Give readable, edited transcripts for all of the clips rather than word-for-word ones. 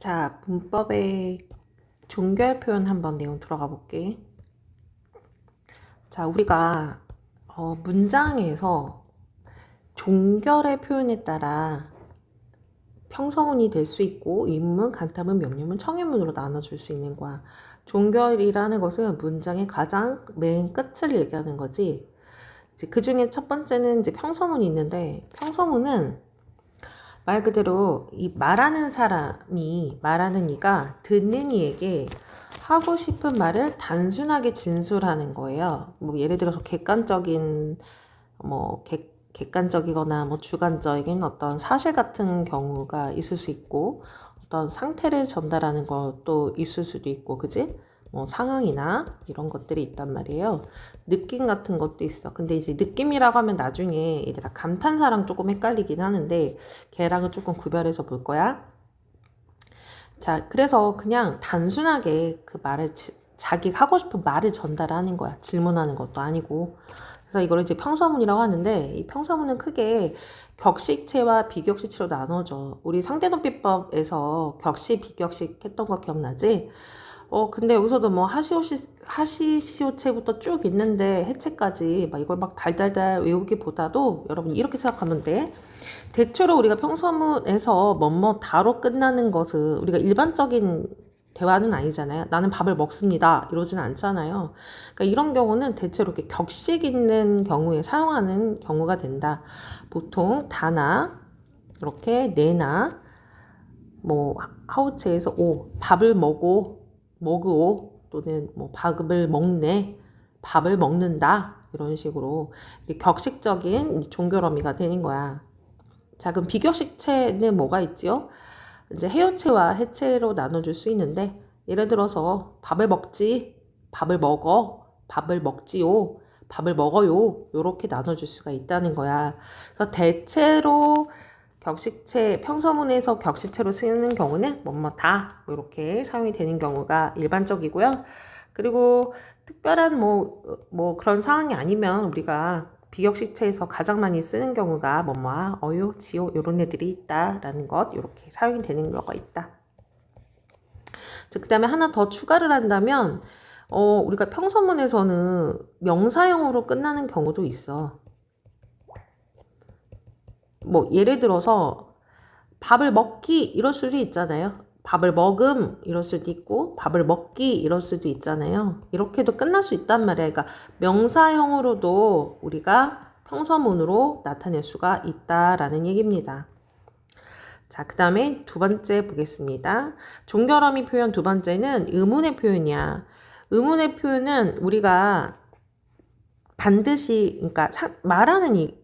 자, 문법의 종결 표현 한번 내용 들어가 볼게. 자, 우리가 문장에서 종결의 표현에 따라 평서문이 될 수 있고 의문문, 간타문, 명령문, 청유문으로 나눠줄 수 있는 거야. 종결이라는 것은 문장의 가장 맨 끝을 얘기하는 거지. 이제 그 중에 첫 번째는 이제 평서문이 있는데, 평서문은 말 그대로 이 말하는 사람이, 말하는 이가 듣는 이에게 하고 싶은 말을 단순하게 진술하는 거예요. 뭐 예를 들어서 객관적인 객관적이거나 뭐 주관적인 어떤 사실 같은 경우가 있을 수 있고, 어떤 상태를 전달하는 것도 있을 수도 있고, 그지? 뭐 상황이나 이런 것들이 있단 말이에요. 느낌 같은 것도 있어. 근데 이제 느낌이라고 하면 나중에 얘들아 감탄사랑 조금 헷갈리긴 하는데 걔랑은 조금 구별해서 볼 거야. 자, 그래서 그냥 단순하게 그 말을 자기가 하고 싶은 말을 전달하는 거야. 질문하는 것도 아니고. 그래서 이걸 이제 평서문이라고 하는데, 이 평서문은 크게 격식체와 비격식체로 나눠져. 우리 상대논비법에서 격식, 비격식 했던 거 기억나지? 근데 여기서도 뭐 하시시오체부터 쭉 있는데 해체까지 막 이걸 막 달달달 외우기보다도 여러분 이렇게 생각하면 돼. 대체로 우리가 평서문에서 뭐뭐 다로 끝나는 것은 우리가 일반적인 대화는 아니잖아요. 나는 밥을 먹습니다. 이러진 않잖아요. 그러니까 이런 경우는 대체로 이렇게 격식 있는 경우에 사용하는 경우가 된다. 보통 다나, 이렇게 내나, 뭐 하우체에서 오, 밥을 먹으오, 또는 뭐 밥을 먹네, 밥을 먹는다, 이런 식으로 격식적인 종결어미가 되는 거야. 자, 그럼 비격식체는 뭐가 있지요? 이제 해요체와 해체로 나눠줄 수 있는데, 예를 들어서 밥을 먹지, 밥을 먹어, 밥을 먹지요, 밥을 먹어요, 요렇게 나눠줄 수가 있다는 거야. 그래서 대체로 격식체, 평서문에서 격식체로 쓰는 경우는 뭐뭐다 이렇게 사용이 되는 경우가 일반적이고요. 그리고 특별한 뭐 그런 상황이 아니면 우리가 비격식체에서 가장 많이 쓰는 경우가 뭐뭐아, 어요, 지요 이런 애들이 있다라는 것, 이렇게 사용이 되는 경우가 있다. 그 다음에 하나 더 추가를 한다면 우리가 평서문에서는 명사형으로 끝나는 경우도 있어. 뭐 예를 들어서 밥을 먹기 이럴 수도 있잖아요. 밥을 먹음 이럴 수도 있고 밥을 먹기 이럴 수도 있잖아요. 이렇게도 끝날 수 있단 말이에요. 그러니까 명사형으로도 우리가 평서문으로 나타낼 수가 있다라는 얘기입니다. 자, 그 다음에 두 번째 보겠습니다. 종결어미 표현 두 번째는 의문의 표현이야. 의문의 표현은 우리가 반드시, 그러니까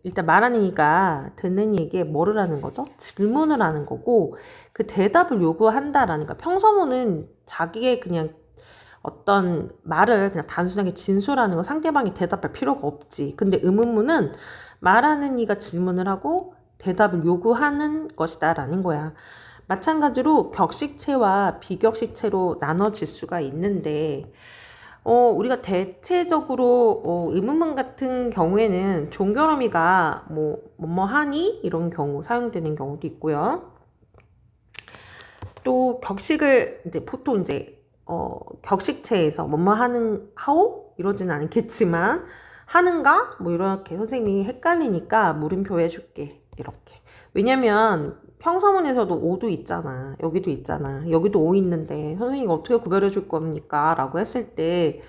일단 말하는 이가 듣는 이에게 뭐를 하는 거죠? 질문을 하는 거고, 그 대답을 요구한다라는 거. 평서문은 자기의 그냥 어떤 말을 그냥 단순하게 진술하는 거, 상대방이 대답할 필요가 없지. 근데 의문문은 말하는 이가 질문을 하고 대답을 요구하는 것이다라는 거야. 마찬가지로 격식체와 비격식체로 나눠질 수가 있는데, 우리가 대체적으로 의문문 같은 경우에는 종결어미가 뭐뭐 하니 이런 경우 사용되는 경우도 있고요. 또 격식을 이제 보통 이제 격식체에서 뭐뭐 하는 하오 이러진 않겠지만 하는가 뭐 이렇게 선생님이 헷갈리니까 물음표 해줄게 이렇게. 왜냐면 평서문에서도 오도 있잖아. 여기도 있잖아. 여기도 오 있는데 선생님이 어떻게 구별해 줄 겁니까? 라고 했을 때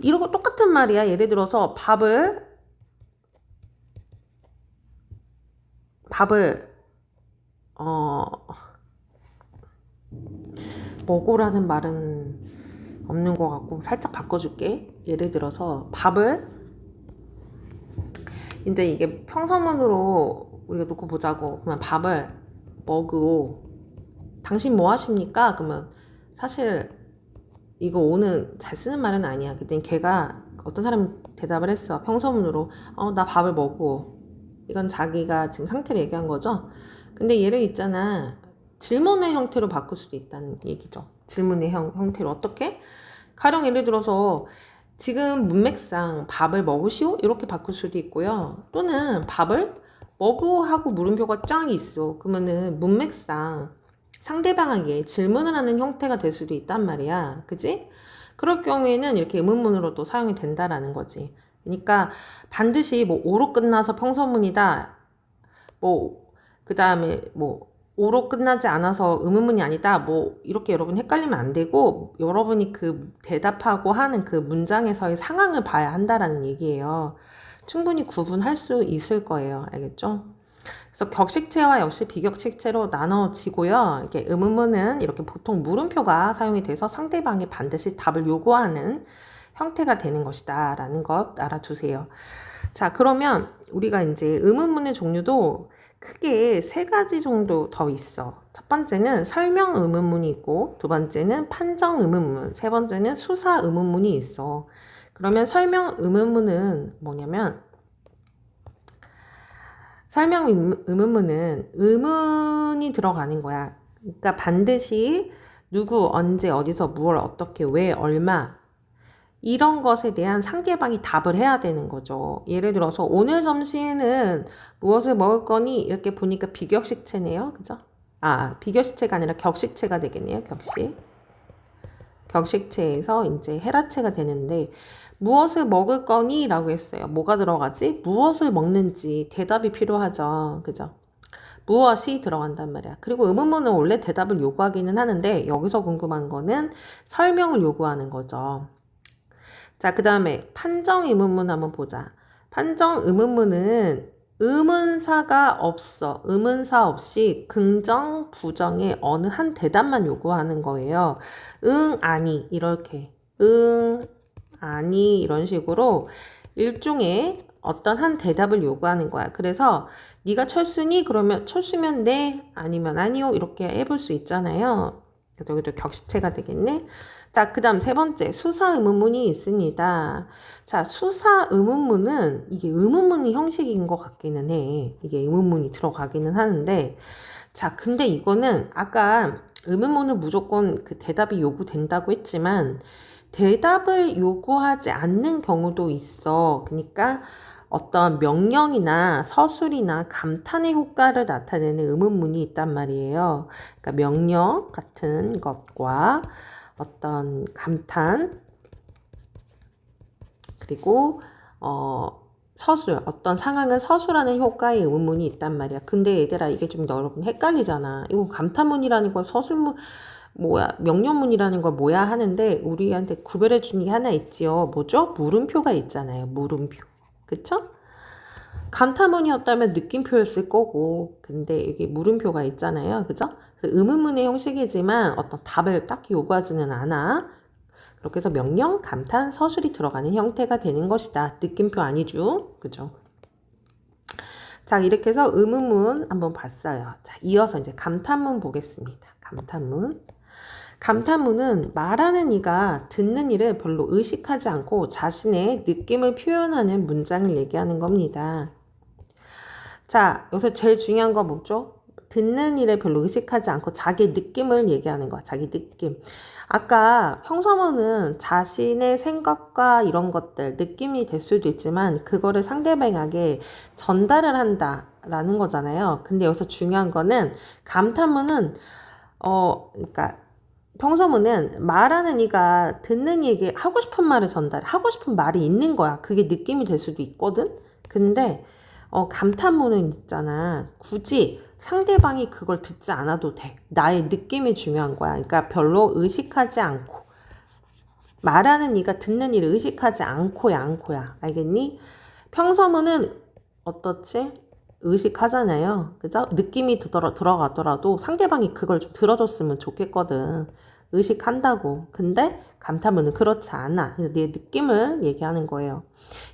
이런 거 똑같은 말이야. 예를 들어서 밥을 먹으라는 말은 없는 것 같고 살짝 바꿔줄게. 예를 들어서 밥을 이제 이게 평서문으로 우리가 놓고 보자고. 그러면 밥을 먹으오. 당신 뭐 하십니까? 그러면 사실 이거 오는 잘 쓰는 말은 아니야. 그때 걔가 어떤 사람이 대답을 했어. 평서문으로 나 밥을 먹어. 이건 자기가 지금 상태를 얘기한 거죠. 근데 얘를 있잖아. 질문의 형태로 바꿀 수도 있다는 얘기죠. 질문의 형태로 어떻게? 가령 예를 들어서 지금 문맥상 밥을 먹으시오? 이렇게 바꿀 수도 있고요. 또는 밥을 먹어 하고 물음표가 쫙 있어. 그러면은 문맥상 상대방에게 질문을 하는 형태가 될 수도 있단 말이야. 그지? 그럴 경우에는 이렇게 의문문으로 또 사용이 된다라는 거지. 그러니까 반드시 뭐 오로 끝나서 평서문이다. 뭐 그 다음에 뭐 오로 끝나지 않아서 의문문이 아니다. 뭐 이렇게 여러분 헷갈리면 안 되고 여러분이 그 대답하고 하는 그 문장에서의 상황을 봐야 한다라는 얘기예요. 충분히 구분할 수 있을 거예요. 알겠죠? 그래서 격식체와 역시 비격식체로 나눠지고요. 이렇게 의문문은 이렇게 보통 물음표가 사용이 돼서 상대방이 반드시 답을 요구하는 형태가 되는 것이다 라는 것 알아두세요. 자, 그러면 우리가 이제 의문문의 종류도 크게 세 가지 정도 더 있어. 첫 번째는 설명 의문문이 있고, 두 번째는 판정 의문문, 세 번째는 수사 의문문이 있어. 그러면 설명 의문문은 뭐냐면 설명 의문문은 의문이 들어가는 거야. 그러니까 반드시 누구, 언제, 어디서, 무얼, 어떻게, 왜, 얼마 이런 것에 대한 상대방이 답을 해야 되는 거죠. 예를 들어서 오늘 점심에는 무엇을 먹을 거니? 이렇게 보니까 비격식체네요. 그죠? 비격식체가 아니라 격식체가 되겠네요. 격식체에서 이제 해라체가 되는데 무엇을 먹을 거니? 라고 했어요. 뭐가 들어가지? 무엇을 먹는지 대답이 필요하죠. 그죠? 무엇이 들어간단 말이야. 그리고 의문문은 원래 대답을 요구하기는 하는데 여기서 궁금한 거는 설명을 요구하는 거죠. 자, 그 다음에 판정 의문문 한번 보자. 판정 의문문은 의문사가 없어. 의문사 없이 긍정, 부정의 어느 한 대답만 요구하는 거예요. 응, 아니 이렇게. 응, 아니 이런 식으로 일종의 어떤 한 대답을 요구하는 거야. 그래서 네가 철수니? 그러면 철수면 네, 아니면 아니요 이렇게 해볼 수 있잖아요. 그래서 여기도 격식체가 되겠네. 자, 그 다음 세 번째 수사 의문문이 있습니다. 자, 수사 의문문은 이게 의문문이 형식인 것 같기는 해. 이게 의문문이 들어가기는 하는데 자, 근데 이거는 아까 의문문은 무조건 그 대답이 요구된다고 했지만 대답을 요구하지 않는 경우도 있어. 그러니까 어떤 명령이나 서술이나 감탄의 효과를 나타내는 의문문이 있단 말이에요. 그러니까 명령 같은 것과 어떤 감탄 그리고 서술 어떤 상황을 서술하는 효과의 의문문이 있단 말이야. 근데 얘들아 이게 좀 여러분 헷갈리잖아. 이거 감탄문이라는 거 서술문 뭐야 명령문이라는 거 뭐야 하는데 우리한테 구별해 주는 게 하나 있지요. 뭐죠? 물음표가 있잖아요. 물음표. 그쵸? 감탄문이었다면 느낌표였을 거고 근데 이게 물음표가 있잖아요. 그죠? 의문문의 형식이지만 어떤 답을 딱히 요구하지는 않아. 그렇게 해서 명령, 감탄, 서술이 들어가는 형태가 되는 것이다. 느낌표 아니죠? 그죠? 자, 이렇게 해서 의문문 한번 봤어요. 자, 이어서 이제 감탄문 보겠습니다. 감탄문. 감탄문은 말하는 이가 듣는 이를 별로 의식하지 않고 자신의 느낌을 표현하는 문장을 얘기하는 겁니다. 자, 여기서 제일 중요한 건 뭐죠? 듣는 일을 별로 의식하지 않고 자기 느낌을 얘기하는 거야. 자기 느낌. 아까 평서문은 자신의 생각과 이런 것들, 느낌이 될 수도 있지만 그거를 상대방에게 전달을 한다라는 거잖아요. 근데 여기서 중요한 거는 감탄문은 그러니까 평서문은 말하는 이가 듣는 이에게 하고 싶은 말을 하고 싶은 말이 있는 거야. 그게 느낌이 될 수도 있거든. 근데 감탄문은 있잖아. 굳이 상대방이 그걸 듣지 않아도 돼. 나의 느낌이 중요한 거야. 그러니까 별로 의식하지 않고 말하는 이가 듣는 일을 의식하지 않고야. 알겠니? 평서문은 어떻지? 의식하잖아요. 그죠? 느낌이 들어가더라도 상대방이 그걸 좀 들어줬으면 좋겠거든. 의식한다고. 근데 감탄문은 그렇지 않아. 그래서 내 느낌을 얘기하는 거예요.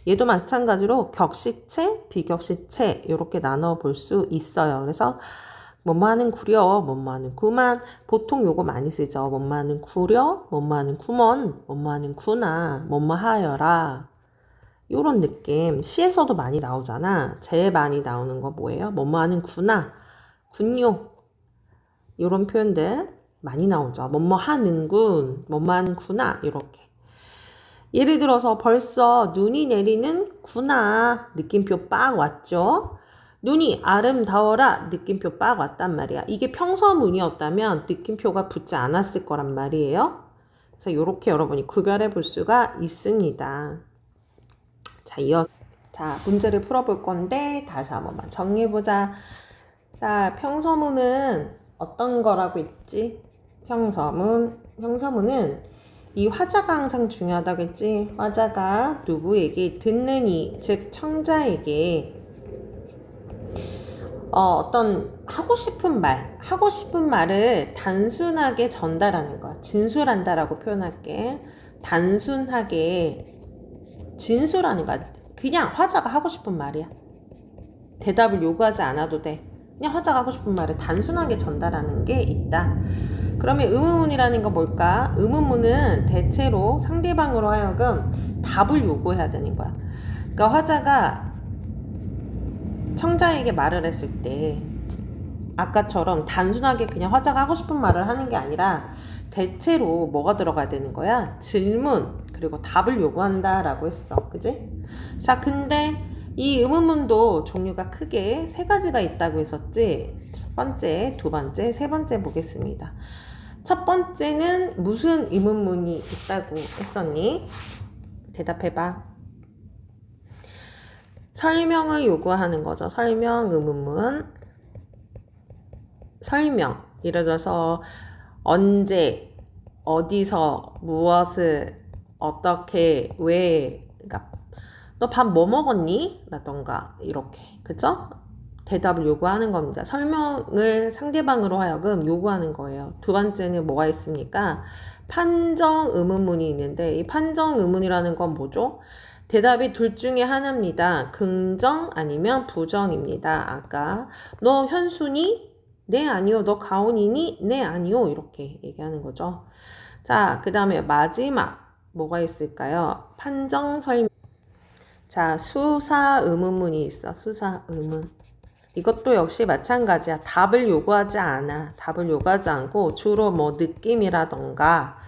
얘도 마찬가지로 격식체, 비격식체 이렇게 나눠 볼 수 있어요. 그래서 뭐뭐하는 구려, 뭐뭐하는 구만 보통 요거 많이 쓰죠. 뭐뭐하는 구려, 뭐뭐하는 구먼, 뭐뭐하는 구나, 뭐뭐하여라 요런 느낌 시에서도 많이 나오잖아. 제일 많이 나오는 거 뭐예요? 뭐뭐하는 구나, 군요 요런 표현들 많이 나오죠. 뭐뭐하는군, 뭐뭐하는구나 이렇게. 예를 들어서 벌써 눈이 내리는구나 느낌표 빡 왔죠. 눈이 아름다워라 느낌표 빡 왔단 말이야. 이게 평서문이었다면 느낌표가 붙지 않았을 거란 말이에요. 그래서 이렇게 여러분이 구별해 볼 수가 있습니다. 자, 문제를 풀어볼 건데 다시 한 번만 정리해보자. 자, 평서문은 어떤 거라고 했지? 평서문은 이 화자가 항상 중요하다고 했지? 화자가 누구에게 듣는 이, 즉 청자에게 어떤 하고 싶은 말을 단순하게 전달하는 거야. 진술한다라고 표현할게. 단순하게 진술하는 거야. 그냥 화자가 하고 싶은 말이야. 대답을 요구하지 않아도 돼. 그냥 화자가 하고 싶은 말을 단순하게 전달하는 게 있다. 그러면 의문문이라는 건 뭘까? 의문문은 대체로 상대방으로 하여금 답을 요구해야 되는 거야. 그러니까 화자가 청자에게 말을 했을 때 아까처럼 단순하게 그냥 화자가 하고 싶은 말을 하는 게 아니라 대체로 뭐가 들어가야 되는 거야? 질문 그리고 답을 요구한다라고 했어. 그지? 자, 근데 이 의문문도 종류가 크게 세 가지가 있다고 했었지. 첫 번째, 두 번째, 세 번째 보겠습니다. 첫 번째는 무슨 의문문이 있다고 했었니? 대답해봐. 설명을 요구하는 거죠. 설명 의문문. 설명. 예를 들어서 언제, 어디서, 무엇을, 어떻게, 왜. 그러니까 너 밥 뭐 먹었니? 라던가 이렇게. 그죠? 대답을 요구하는 겁니다. 설명을 상대방으로 하여금 요구하는 거예요. 두 번째는 뭐가 있습니까? 판정 의문문이 있는데 이 판정 의문이라는 건 뭐죠? 대답이 둘 중에 하나입니다. 긍정 아니면 부정입니다. 아까 너 현수니? 네 아니요. 너 가온이니? 네 아니요. 이렇게 얘기하는 거죠. 자, 그 다음에 마지막 뭐가 있을까요? 판정 설명. 자, 수사 의문문이 있어. 수사 의문. 이것도 역시 마찬가지야. 답을 요구하지 않아. 답을 요구하지 않고 주로 뭐 느낌이라던가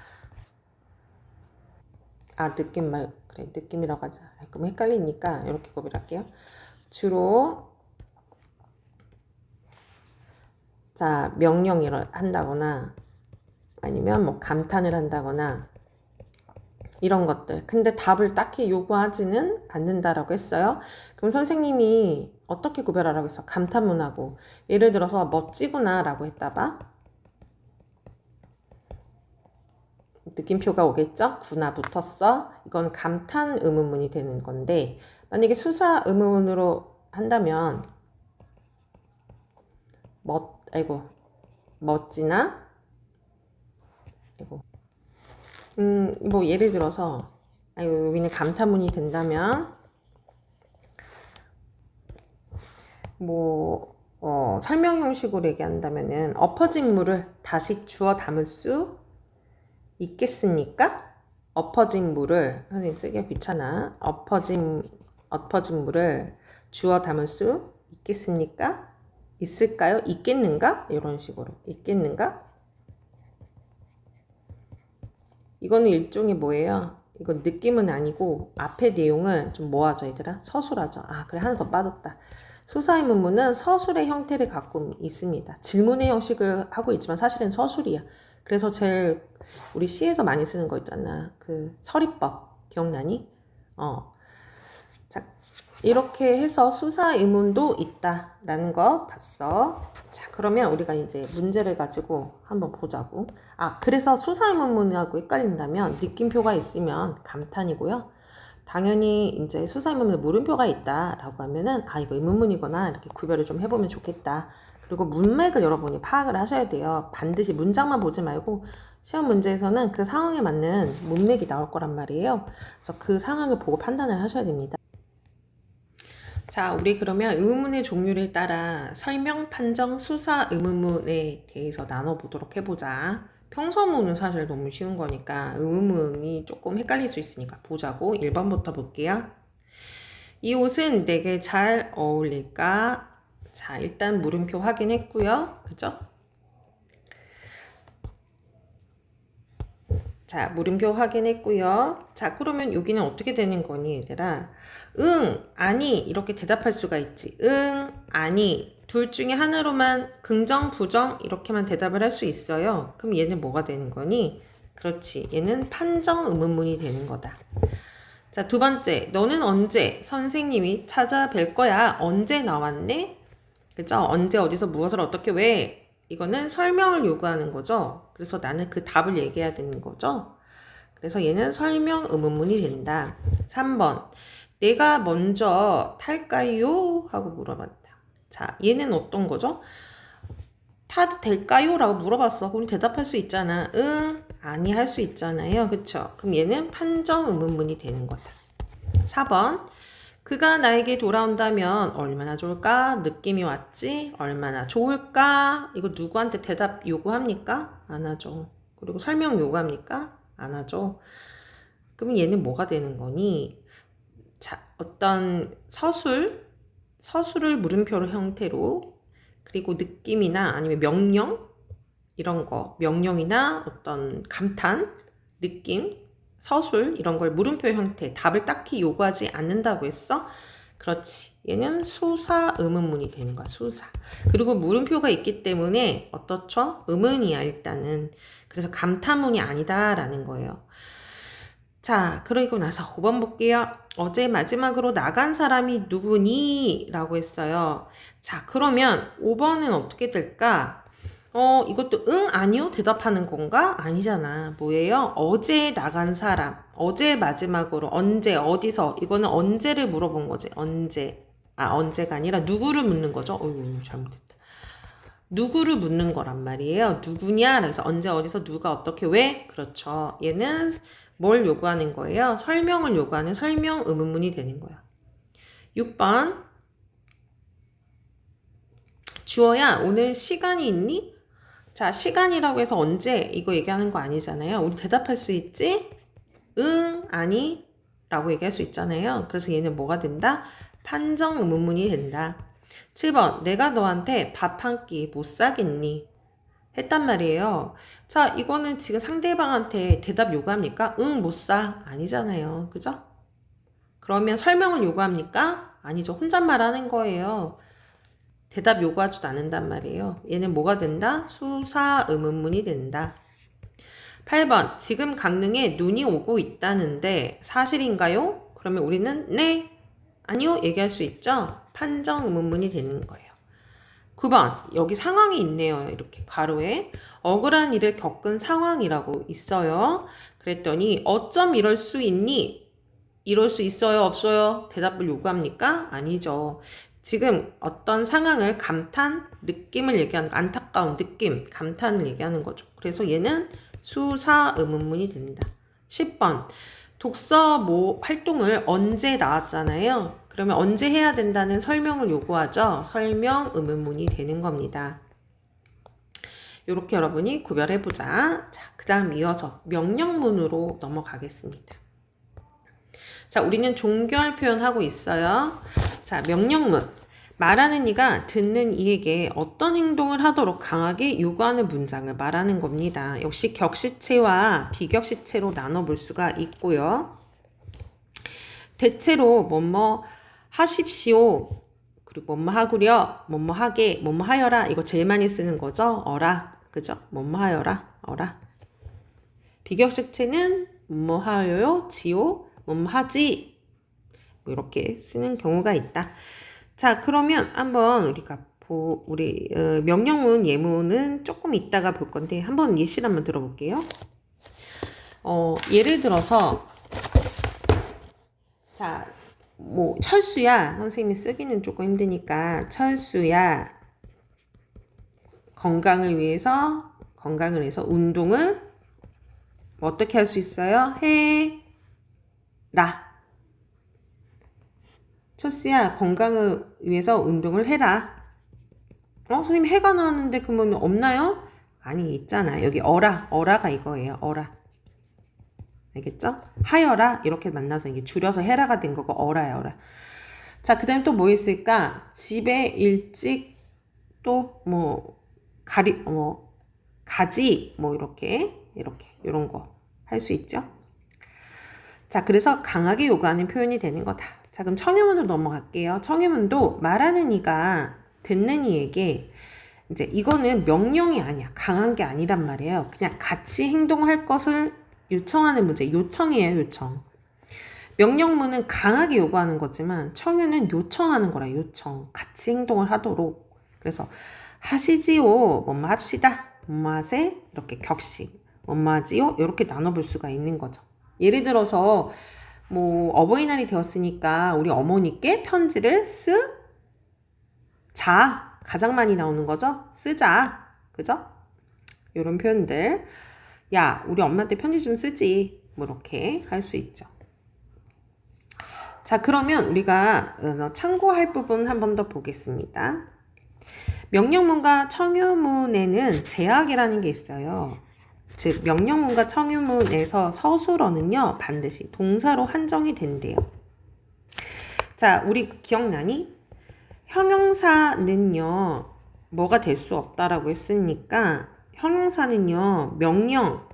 느낌 말 그래 느낌이라고 하자. 그럼 헷갈리니까 이렇게 구별할게요. 주로 자 명령을 한다거나 아니면 뭐 감탄을 한다거나 이런 것들. 근데 답을 딱히 요구하지는 않는다라고 했어요. 그럼 선생님이 어떻게 구별하라고 했어? 감탄문하고 예를 들어서 멋지구나 라고 했다 봐. 느낌표가 오겠죠? 구나 붙었어. 이건 감탄 의문문이 되는 건데 만약에 수사 의문문으로 한다면 멋지나? 아이고. 뭐 예를 들어서 여기는 감탄문이 된다면 설명 형식으로 얘기한다면은 엎어진 물을 다시 주워 담을 수 있겠습니까? 엎어진 물을 선생님 쓰기가 귀찮아. 엎어진 물을 주워 담을 수 있겠습니까? 있을까요? 있겠는가? 이런 식으로 있겠는가? 이거는 일종의 뭐예요? 이건 느낌은 아니고 앞의 내용을 좀 뭐하죠 얘들아? 서술하죠. 그래 하나 더 빠졌다. 수사의문문은 서술의 형태를 갖고 있습니다. 질문의 형식을 하고 있지만 사실은 서술이야. 그래서 제일 우리 시에서 많이 쓰는 거 있잖아. 그 서리법 기억나니? 자, 이렇게 해서 수사의문도 있다라는 거 봤어. 자, 그러면 우리가 이제 문제를 가지고 한번 보자고. 그래서 수사의문문하고 헷갈린다면 느낌표가 있으면 감탄이고요. 당연히 이제 수사의문문에 물음표가 있다라고 하면은 이거 의문문이구나 이렇게 구별을 좀 해보면 좋겠다. 그리고 문맥을 여러분이 파악을 하셔야 돼요. 반드시 문장만 보지 말고 시험 문제에서는 그 상황에 맞는 문맥이 나올 거란 말이에요. 그래서 그 상황을 보고 판단을 하셔야 됩니다. 자, 우리 그러면 의문문의 종류를 따라 설명, 판정, 수사 의문문에 대해서 나눠보도록 해보자. 평서문은 사실 너무 쉬운 거니까 의문문이 조금 헷갈릴 수 있으니까 보자고. 1번부터 볼게요. 이 옷은 내게 잘 어울릴까? 자, 일단 물음표 확인했고요. 그죠? 자, 물음표 확인했고요. 자, 그러면 여기는 어떻게 되는 거니, 얘들아? 응, 아니 이렇게 대답할 수가 있지. 응, 아니 둘 중에 하나로만 긍정, 부정 이렇게만 대답을 할 수 있어요. 그럼 얘는 뭐가 되는 거니? 그렇지, 얘는 판정 의문문이 되는 거다. 자, 두 번째, 너는 언제 선생님이 찾아뵐 거야? 언제 나왔네? 그죠? 언제 어디서 무엇을 어떻게 왜? 이거는 설명을 요구하는 거죠. 그래서 나는 그 답을 얘기해야 되는 거죠. 그래서 얘는 설명 의문문이 된다. 3번. 내가 먼저 탈까요? 하고 물어봤다. 자, 얘는 어떤 거죠? 타도 될까요? 라고 물어봤어. 그럼 대답할 수 있잖아. 응, 아니 할 수 있잖아요. 그쵸? 그럼 얘는 판정 의문문이 되는 거다. 4번. 그가 나에게 돌아온다면 얼마나 좋을까? 느낌이 왔지? 얼마나 좋을까? 이거 누구한테 대답 요구합니까? 안 하죠. 그리고 설명 요구합니까? 안 하죠. 그럼 얘는 뭐가 되는 거니? 자, 어떤 서술을 물음표 형태로, 그리고 느낌이나 아니면 명령, 이런 거, 명령이나 어떤 감탄, 느낌, 서술, 이런 걸 물음표 형태, 답을 딱히 요구하지 않는다고 했어? 그렇지. 얘는 수사 의문문이 되는 거야, 수사. 그리고 물음표가 있기 때문에 어떻죠? 의문이야, 일단은. 그래서 감탄문이 아니다라는 거예요. 자, 그러고 나서 5번 볼게요. 어제 마지막으로 나간 사람이 누구니? 라고 했어요. 자, 그러면 5번은 어떻게 될까? 이것도 응, 아니요? 대답하는 건가? 아니잖아. 뭐예요? 어제 나간 사람. 어제 마지막으로. 언제, 어디서. 이거는 언제를 물어본 거지. 언제. 언제가 아니라 누구를 묻는 거죠? 어이구, 잘못했다. 누구를 묻는 거란 말이에요. 누구냐? 그래서 언제, 어디서, 누가, 어떻게, 왜? 그렇죠. 얘는 뭘 요구하는 거예요? 설명을 요구하는 설명 의문문이 되는 거야. 6번. 주어야, 오늘 시간이 있니? 자, 시간이라고 해서 언제 이거 얘기하는 거 아니잖아요. 우리 대답할 수 있지? 응, 아니 라고 얘기할 수 있잖아요. 그래서 얘는 뭐가 된다? 판정 의문문이 된다. 7번. 내가 너한테 밥 한 끼 못 사겠니? 했단 말이에요. 자, 이거는 지금 상대방한테 대답 요구합니까? 응, 못 사. 아니잖아요. 그죠? 그러면 설명을 요구합니까? 아니죠. 혼잣말 하는 거예요. 대답 요구하지도 않는단 말이에요. 얘는 뭐가 된다? 수사 의문문이 된다. 8번. 지금 강릉에 눈이 오고 있다는데 사실인가요? 그러면 우리는 네, 아니요 얘기할 수 있죠. 판정 의문문이 되는 거예요. 9번. 여기 상황이 있네요. 이렇게 괄호에 억울한 일을 겪은 상황이라고 있어요. 그랬더니 어쩜 이럴 수 있니? 이럴 수 있어요? 없어요? 대답을 요구합니까? 아니죠. 지금 어떤 상황을 감탄, 느낌을 얘기하는 거, 안타까운 느낌, 감탄을 얘기하는 거죠. 그래서 얘는 수사 의문문이 된다. 10번. 독서 활동을 언제 나왔잖아요. 그러면 언제 해야 된다는 설명을 요구하죠. 설명 의문문이 되는 겁니다. 이렇게 여러분이 구별해보자. 자, 그 다음 이어서 명령문으로 넘어가겠습니다. 자, 우리는 종결 표현하고 있어요. 자, 명령문. 말하는 이가 듣는 이에게 어떤 행동을 하도록 강하게 요구하는 문장을 말하는 겁니다. 역시 격시체와 비격시체로 나눠볼 수가 있고요. 대체로 뭐뭐 하십시오. 그리고 뭐뭐 하구려, 뭐뭐 하게, 뭐뭐 하여라. 이거 제일 많이 쓰는 거죠. 어라. 그죠? 뭐뭐 하여라. 어라. 비격시체는 뭐뭐 하여요, 지요, 뭐뭐 하지. 이렇게 쓰는 경우가 있다. 자, 그러면 한번 우리가 우리 명령문 예문은 조금 이따가 볼 건데 한번 예시를 한번 들어볼게요. 예를 들어서 자, 뭐 철수야. 선생님이 쓰기는 조금 힘드니까 철수야. 건강을 위해서 운동을 어떻게 할 수 있어요? 해라. 철수야, 건강을 위해서 운동을 해라. 선생님 해가 나왔는데 그러면 없나요? 아니, 있잖아. 여기 어라가 이거예요. 어라. 알겠죠? 하여라 이렇게 만나서 이게 줄여서 해라가 된 거고 어라야, 어라. 자, 그 다음에 또 뭐 있을까? 집에 일찍 또 뭐 가지 뭐 이렇게 이런 거. 할 수 있죠. 자, 그래서 강하게 요구하는 표현이 되는 거다. 자, 그럼 청유문으로 넘어갈게요. 청유문도 말하는 이가 듣는 이에게 이제 이거는 명령이 아니야. 강한 게 아니란 말이에요. 그냥 같이 행동할 것을 요청하는 문제. 요청이에요, 요청. 명령문은 강하게 요구하는 거지만 청유는 요청하는 거라, 요청. 같이 행동을 하도록. 그래서 하시지요. 뭐뭐 합시다. 뭐뭐 하세. 이렇게 격식. 뭐뭐 하지요. 이렇게 나눠볼 수가 있는 거죠. 예를 들어서 뭐 어버이날이 되었으니까 우리 어머니께 편지를 자. 가장 많이 나오는 거죠. 쓰자. 그죠? 이런 표현들. 야, 우리 엄마한테 편지 좀 쓰지. 뭐 이렇게 할 수 있죠. 자, 그러면 우리가 참고할 부분 한 번 더 보겠습니다. 명령문과 청유문에는 제약이라는 게 있어요. 즉, 명령문과 청유문에서 서술어는요, 반드시 동사로 한정이 된대요. 자, 우리 기억나니? 형용사는요, 뭐가 될 수 없다라고 했으니까, 형용사는요, 명령,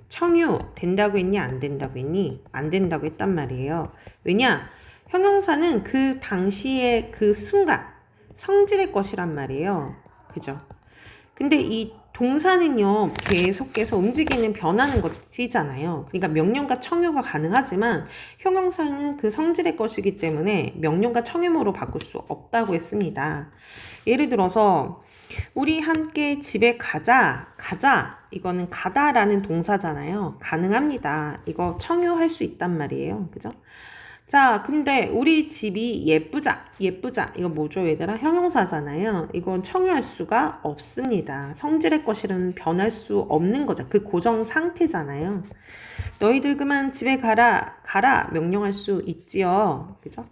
청유 된다고 했니? 안 된다고 했니? 안 된다고 했단 말이에요. 왜냐? 형용사는 그 당시의 그 순간 성질의 것이란 말이에요. 그죠? 근데 이 동사는요, 계속해서 움직이는 변하는 것이잖아요. 그러니까 명령과 청유가 가능하지만 형용사는 그 성질의 것이기 때문에 명령과 청유모로 바꿀 수 없다고 했습니다. 예를 들어서 우리 함께 집에 가자. 이거는 가다라는 동사잖아요. 가능합니다. 이거 청유할 수 있단 말이에요. 그죠? 자, 근데 우리 집이 예쁘자. 이거 뭐죠, 얘들아? 형용사잖아요. 이건 청유할 수가 없습니다. 성질의 것이라는 변할 수 없는 거죠. 그 고정 상태잖아요. 너희들 그만 집에 가라. 명령할 수 있지요. 그죠?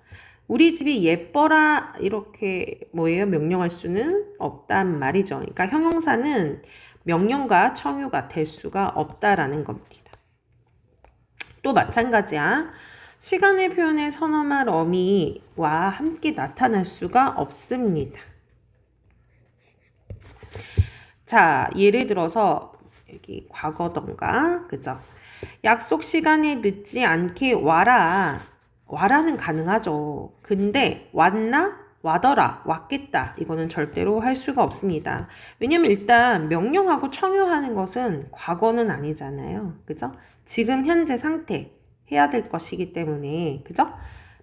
우리 집이 예뻐라. 이렇게 뭐예요? 명령할 수는 없단 말이죠. 그러니까 형용사는 명령과 청유가 될 수가 없다라는 겁니다. 또 마찬가지야. 시간의 표현에 선험할 어미와 함께 나타날 수가 없습니다. 자, 예를 들어서 여기 과거던가, 그죠? 약속 시간에 늦지 않게 와라는 가능하죠. 근데 왔나? 와더라, 왔겠다. 이거는 절대로 할 수가 없습니다. 왜냐면 일단 명령하고 청유하는 것은 과거는 아니잖아요. 그죠? 지금 현재 상태 해야 될 것이기 때문에, 그죠?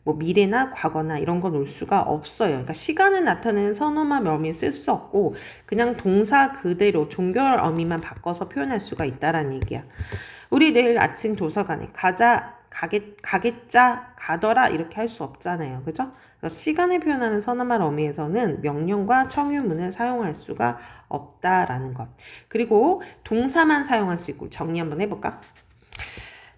뭐 미래나 과거나 이런 건 올 수가 없어요. 그러니까 시간을 나타내는 선어만 어미 쓸 수 없고 그냥 동사 그대로 종결 어미만 바꿔서 표현할 수가 있다라는 얘기야. 우리 내일 아침 도서관에 가겠자, 가더라 이렇게 할 수 없잖아요. 그죠? 시간을 표현하는 선어말 어미에서는 명령과 청유문을 사용할 수가 없다라는 것. 그리고 동사만 사용할 수 있고 정리 한번 해볼까?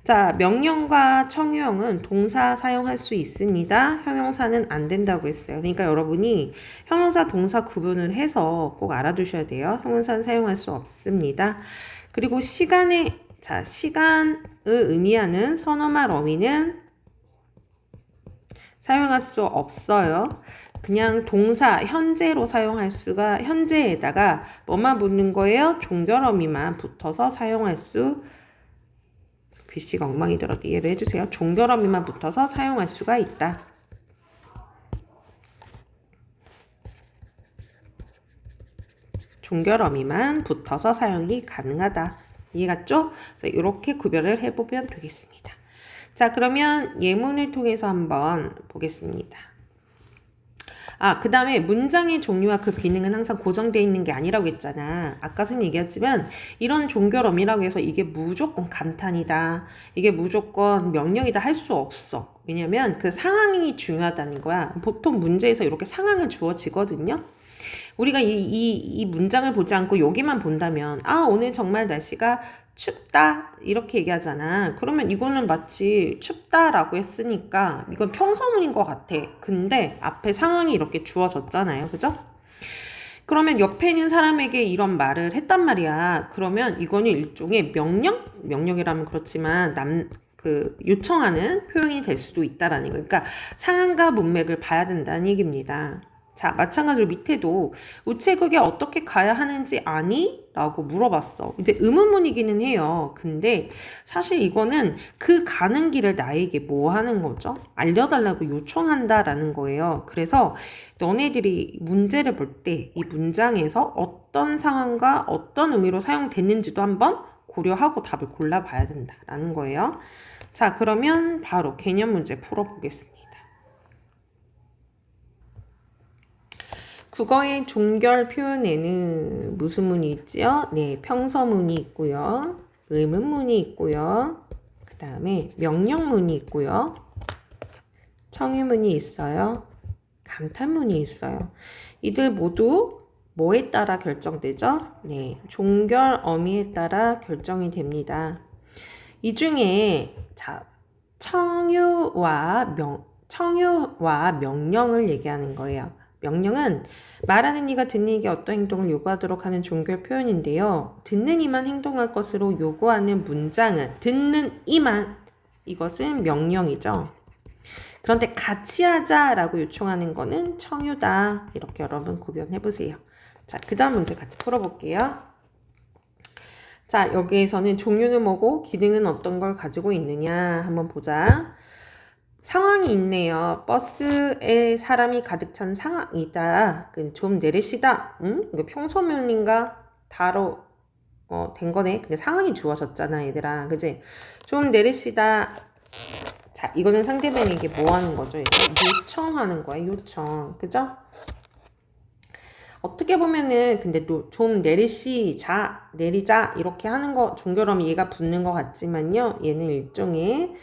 자, 명령과 청유형은 동사 사용할 수 있습니다. 형용사는 안 된다고 했어요. 그러니까 여러분이 형용사, 동사 구분을 해서 꼭 알아두셔야 돼요. 형용사는 사용할 수 없습니다. 그리고 시간을 의미하는 선어말 어미는 사용할 수 없어요. 그냥 동사 현재로 사용할 수가 현재에다가 뭐만 붙는 거예요? 종결 어미만 붙어서 사용할 수 글씨가 엉망이더라도 이해를 해주세요. 종결 어미만 붙어서 사용할 수가 있다. 종결 어미만 붙어서 사용이 가능하다. 이해갔죠? 그래서 이렇게 구별을 해보면 되겠습니다. 자, 그러면 예문을 통해서 한번 보겠습니다. 그 다음에 문장의 종류와 그 기능은 항상 고정되어 있는 게 아니라고 했잖아. 아까 선생님 얘기했지만 이런 종결어미라고 해서 이게 무조건 감탄이다. 이게 무조건 명령이다 할 수 없어. 왜냐면 그 상황이 중요하다는 거야. 보통 문제에서 이렇게 상황을 주어지거든요. 우리가 이 문장을 보지 않고 여기만 본다면 오늘 정말 날씨가 춥다 이렇게 얘기하잖아. 그러면 이거는 마치 춥다라고 했으니까 이건 평서문인 것 같아. 근데 앞에 상황이 이렇게 주어졌잖아요. 그죠? 그러면 옆에 있는 사람에게 이런 말을 했단 말이야. 그러면 이거는 일종의 명령이라면 그렇지만 요청하는 표현이 될 수도 있다라는 거예요. 그러니까 상황과 문맥을 봐야 된다는 얘기입니다. 자, 마찬가지로 밑에도 우체국에 어떻게 가야 하는지 아니? 라고 물어봤어. 이제 의문문이기는 해요. 근데 사실 이거는 그 가는 길을 나에게 뭐 하는 거죠? 알려달라고 요청한다라는 거예요. 그래서 너네들이 문제를 볼 때 이 문장에서 어떤 상황과 어떤 의미로 사용됐는지도 한번 고려하고 답을 골라봐야 된다라는 거예요. 자, 그러면 바로 개념 문제 풀어보겠습니다. 국어의 종결 표현에는 무슨 문이 있지요? 네, 평서문이 있고요. 의문문이 있고요. 그 다음에 명령문이 있고요. 청유문이 있어요. 감탄문이 있어요. 이들 모두 뭐에 따라 결정되죠? 네, 종결 어미에 따라 결정이 됩니다. 이 중에 자, 청유와 명령을 얘기하는 거예요. 명령은 말하는 이가 듣는 이에게 어떤 행동을 요구하도록 하는 종결 표현인데요. 듣는 이만 행동할 것으로 요구하는 문장은 듣는 이만, 이것은 명령이죠. 그런데 같이 하자라고 요청하는 거는 청유다. 이렇게 여러분 구별해 보세요. 자, 그 다음 문제 같이 풀어볼게요. 자, 여기에서는 종류는 뭐고 기능은 어떤 걸 가지고 있느냐 한번 보자. 상황이 있네요. 버스에 사람이 가득 찬 상황이다. 좀 내립시다. 이거 평소문인가? 다로 된 거네. 근데 상황이 주어졌잖아, 얘들아. 그지? 좀 내립시다. 자, 이거는 상대방에게 뭐 하는 거죠? 요청하는 거야, 요청. 그죠? 어떻게 보면은 근데 좀 내리자 이렇게 하는 거 종결하면 얘가 붙는 것 같지만요. 얘는 일종의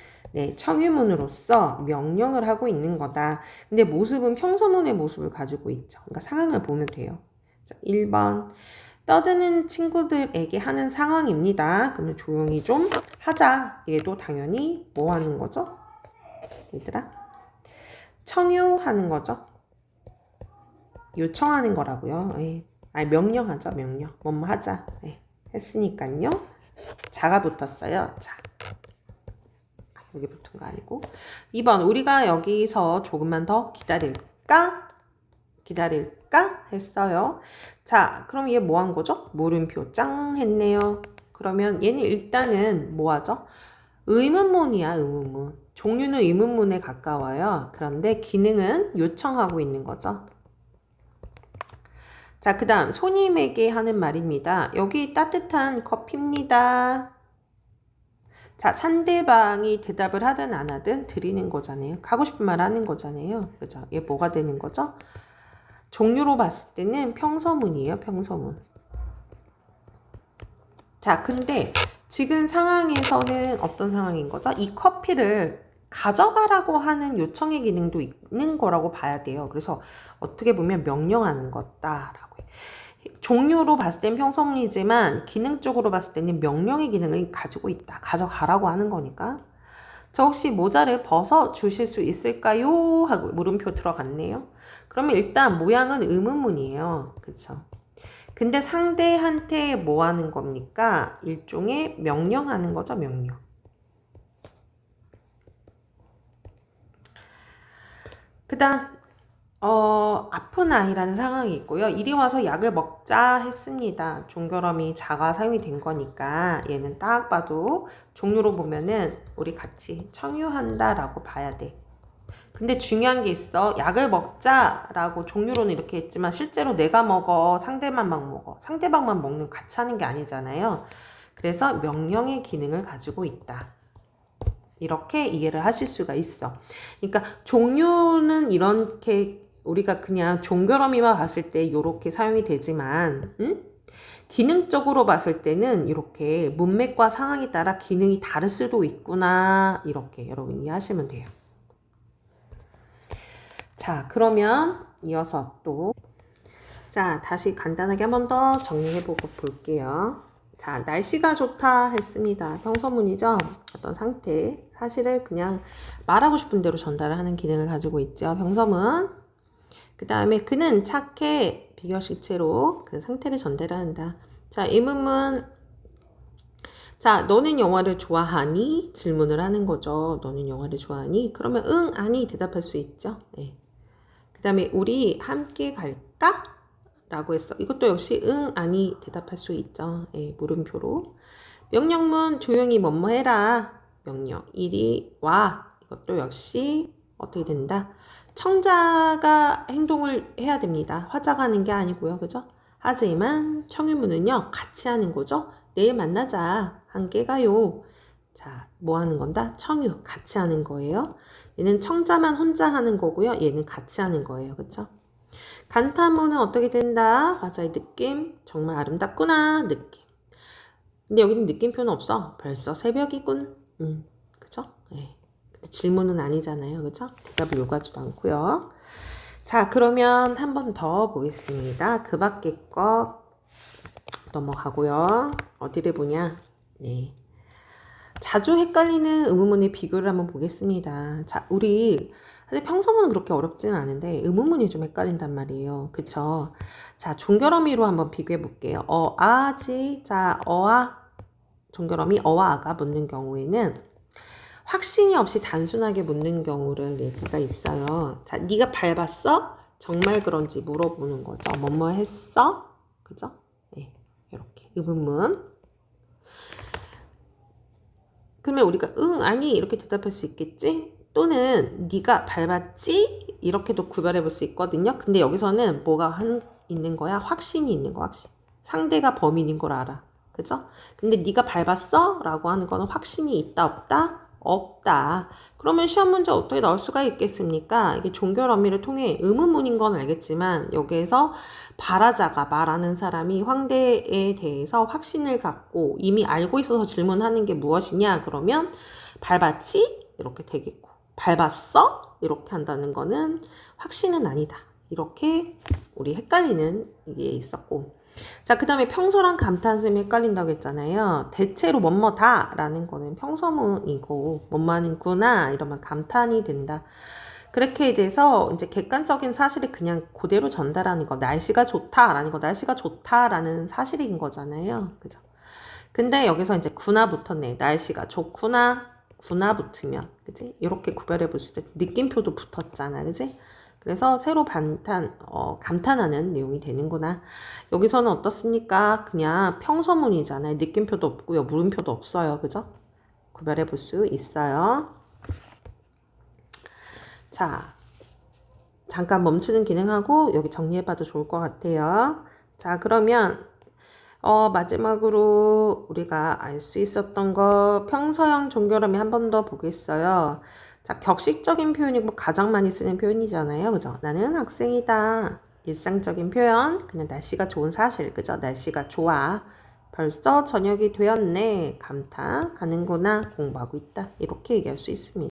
청유문으로서 명령을 하고 있는 거다. 근데 모습은 평서문의 모습을 가지고 있죠. 그러니까 상황을 보면 돼요. 자, 1번 떠드는 친구들에게 하는 상황입니다. 그러면 조용히 좀 하자. 얘도 당연히 뭐 하는 거죠? 얘들아? 청유하는 거죠. 요청하는 거라고요. 아니 명령하죠. 명령. 뭐뭐 하자. 했으니까요. 자가 붙었어요. 자. 여기 붙은 거 아니고 2번 우리가 여기서 조금만 더 기다릴까 했어요. 자, 그럼 얘 뭐 한 거죠? 물음표 짱 했네요. 그러면 얘는 일단은 뭐 하죠? 의문문이야, 의문문. 종류는 의문문에 가까워요. 그런데 기능은 요청하고 있는 거죠. 자, 그 다음 손님에게 하는 말입니다. 여기 따뜻한 커피입니다. 자, 상대방이 대답을 하든 안 하든 드리는 거잖아요. 가고 싶은 말 하는 거잖아요. 그죠? 얘 뭐가 되는 거죠? 종류로 봤을 때는 평서문이에요. 평서문. 자, 근데 지금 상황에서는 어떤 상황인 거죠? 이 커피를 가져가라고 하는 요청의 기능도 있는 거라고 봐야 돼요. 그래서 어떻게 보면 명령하는 거다라고 해요. 종류로 봤을 땐 평서문이지만 기능적으로 봤을 때는 명령의 기능을 가지고 있다. 가져가라고 하는 거니까. 저 혹시 모자를 벗어 주실 수 있을까요? 하고 물음표 들어갔네요. 그러면 일단 모양은 의문문이에요. 그쵸? 근데 상대한테 뭐 하는 겁니까? 일종의 명령하는 거죠, 명령. 그 다음, 아픈 아이라는 상황이 있고요. 이리 와서 약을 먹자 했습니다. 종결어미 자가 사용이 된 거니까 얘는 딱 봐도 종류로 보면은 우리 같이 청유한다라고 봐야 돼. 근데 중요한 게 있어. 약을 먹자라고 종류로는 이렇게 했지만 실제로 내가 먹어, 상대만 막 먹어. 상대방만 먹는 같이 하는 게 아니잖아요. 그래서 명령의 기능을 가지고 있다. 이렇게 이해를 하실 수가 있어. 그러니까 종류는 이렇게 우리가 그냥 종결어미만 봤을 때 이렇게 사용이 되지만 기능적으로 봤을 때는 이렇게 문맥과 상황에 따라 기능이 다를 수도 있구나. 이렇게 여러분 이해하시면 돼요. 자, 그러면 이어서 또 자, 다시 간단하게 한 번 더 정리해보고 볼게요. 자, 날씨가 좋다 했습니다. 평서문이죠. 어떤 상태, 사실을 그냥 말하고 싶은 대로 전달을 하는 기능을 가지고 있죠. 평서문. 그 다음에 그는 착해 비교식체로 그 상태를 전달한다. 자, 의문문. 자, 너는 영화를 좋아하니? 질문을 하는 거죠. 너는 영화를 좋아하니? 그러면 응, 아니 대답할 수 있죠. 네. 그 다음에 우리 함께 갈까? 라고 했어. 이것도 역시 응, 아니 대답할 수 있죠. 예, 물음표로. 명령문 조용히 뭐뭐 해라. 명령 이리 와. 이것도 역시 어떻게 된다. 청자가 행동을 해야 됩니다. 화자가 하는 게 아니고요. 그죠? 하지만 청유문은요. 같이 하는 거죠. 내일 만나자. 함께 가요. 자, 뭐 하는 건다? 청유. 같이 하는 거예요. 얘는 청자만 혼자 하는 거고요. 얘는 같이 하는 거예요. 그쵸? 간타문은 어떻게 된다? 화자의 느낌. 정말 아름답구나. 느낌. 근데 여기는 느낌표는 없어. 벌써 새벽이군. 그죠? 네. 근데 질문은 아니잖아요. 그죠? 대답을 요구하지도 않고요. 자, 그러면 한 번 더 보겠습니다. 그 밖에 거 넘어가고요. 어디를 보냐? 네. 자주 헷갈리는 의문문의 비교를 한번 보겠습니다. 자, 우리 사실 평소문은 그렇게 어렵지는 않은데 의문문이 좀 헷갈린단 말이에요. 그쵸? 자, 종결어미로 한번 비교해 볼게요. 아지. 자, 종결어미 어와 아가 묻는 경우에는 확신이 없이 단순하게 묻는 경우를 얘기가 있어요. 자, 네가 밟았어? 정말 그런지 물어보는 거죠. 뭐뭐 했어? 그죠? 네, 이렇게 의문문. 그러면 우리가 응, 아니 이렇게 대답할 수 있겠지? 또는 네가 밟았지? 이렇게도 구별해 볼 수 있거든요. 근데 여기서는 뭐가 있는 거야? 확신이 있는 거, 확신. 상대가 범인인 걸 알아. 그죠? 근데 네가 밟았어? 라고 하는 거는 확신이 있다, 없다? 없다. 그러면 시험 문제 어떻게 나올 수가 있겠습니까? 이게 종결 어미를 통해 의문문인 건 알겠지만 여기에서 발화자가 말하는 사람이 황대에 대해서 확신을 갖고 이미 알고 있어서 질문하는 게 무엇이냐? 그러면 밟았지? 이렇게 되겠고 밟았어? 이렇게 한다는 거는 확신은 아니다. 이렇게 우리 헷갈리는 게 있었고 자, 그 다음에 평소랑 감탄음이 헷갈린다고 했잖아요. 대체로 뭐뭐다 라는 거는 평서문이고 뭐뭐 하는구나 이러면 감탄이 된다. 그렇게 돼서 이제 객관적인 사실을 그냥 그대로 전달하는 거. 날씨가 좋다라는 거. 날씨가 좋다라는 사실인 거잖아요. 그죠? 근데 여기서 이제 구나 붙었네. 날씨가 좋구나. 구나 붙으면. 그지? 이렇게 구별해 볼 수 있다. 느낌표도 붙었잖아. 그지? 그래서 새로 감탄하는 내용이 되는구나. 여기서는 어떻습니까? 그냥 평서문이잖아요. 느낌표도 없고요. 물음표도 없어요. 그죠? 구별해 볼 수 있어요. 자, 잠깐 멈추는 기능하고 여기 정리해봐도 좋을 것 같아요. 자, 그러면 마지막으로 우리가 알 수 있었던 거 평서형 종결어미 한 번 더 보겠어요. 자, 격식적인 표현이고 가장 많이 쓰는 표현이잖아요. 그죠? 나는 학생이다. 일상적인 표현. 그냥 날씨가 좋은 사실. 그죠? 날씨가 좋아. 벌써 저녁이 되었네. 감탄하는구나. 공부하고 있다. 이렇게 얘기할 수 있습니다.